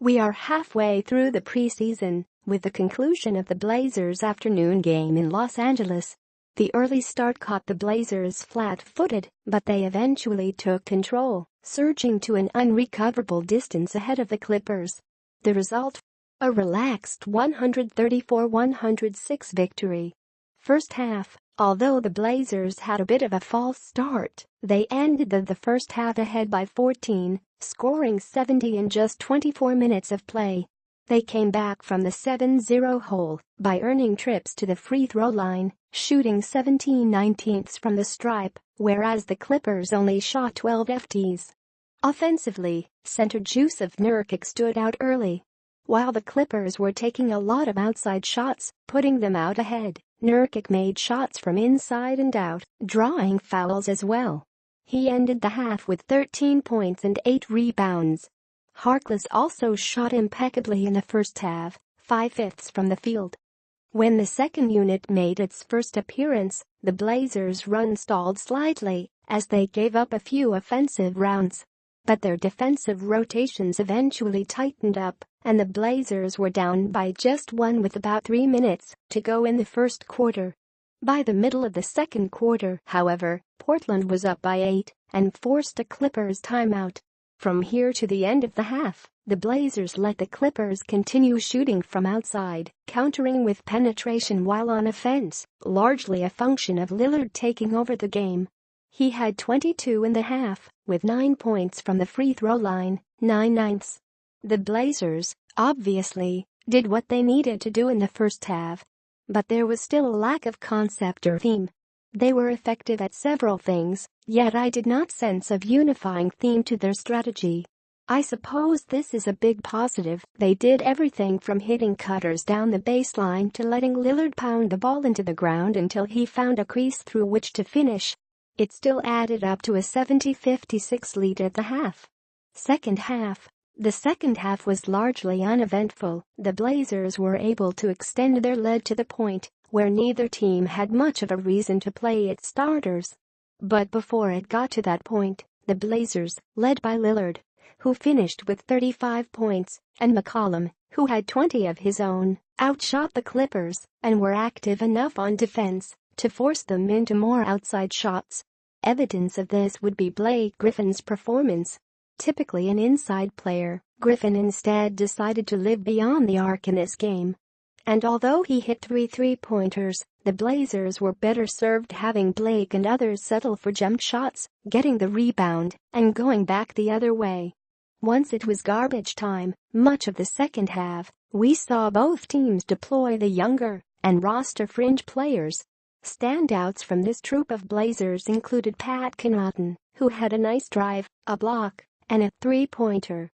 We are halfway through the preseason, with the conclusion of the Blazers' afternoon game in Los Angeles. The early start caught the Blazers flat-footed, but they eventually took control, surging to an unrecoverable distance ahead of the Clippers. The result? A relaxed 134-106 victory. First half. Although the Blazers had a bit of a false start, they ended the first half ahead by 14, scoring 70 in just 24 minutes of play. They came back from the 7-0 hole by earning trips to the free throw line, shooting 17/19 from the stripe, whereas the Clippers only shot 12 FTs. Offensively, center Jusuf Nurkic stood out early. While the Clippers were taking a lot of outside shots, putting them out ahead, Nurkic made shots from inside and out, drawing fouls as well. He ended the half with 13 points and 8 rebounds. Harkless also shot impeccably in the first half, 5/5 from the field. When the second unit made its first appearance, the Blazers' run stalled slightly as they gave up a few offensive rounds. But their defensive rotations eventually tightened up, and the Blazers were down by just one with about 3 minutes to go in the first quarter. By the middle of the second quarter, however, Portland was up by 8 and forced a Clippers timeout. From here to the end of the half, the Blazers let the Clippers continue shooting from outside, countering with penetration while on offense, largely a function of Lillard taking over the game. He had 22 in the half, with 9 points from the free throw line, 9/9. The Blazers, obviously, did what they needed to do in the first half. But there was still a lack of concept or theme. They were effective at several things, yet I did not sense a unifying theme to their strategy. I suppose this is a big positive. They did everything from hitting cutters down the baseline to letting Lillard pound the ball into the ground until he found a crease through which to finish. It still added up to a 70-56 lead at the half. Second half. The second half was largely uneventful. The Blazers were able to extend their lead to the point where neither team had much of a reason to play its starters. But before it got to that point, the Blazers, led by Lillard, who finished with 35 points, and McCollum, who had 20 of his own, outshot the Clippers and were active enough on defense to force them into more outside shots. Evidence of this would be Blake Griffin's performance. Typically an inside player, Griffin instead decided to live beyond the arc in this game. And although he hit 3 three-pointers, the Blazers were better served having Blake and others settle for jump shots, getting the rebound, and going back the other way. Once it was garbage time, much of the second half, we saw both teams deploy the younger and roster fringe players. Standouts from this troupe of Blazers included Pat Connaughton, who had a nice drive, a block, and a three-pointer.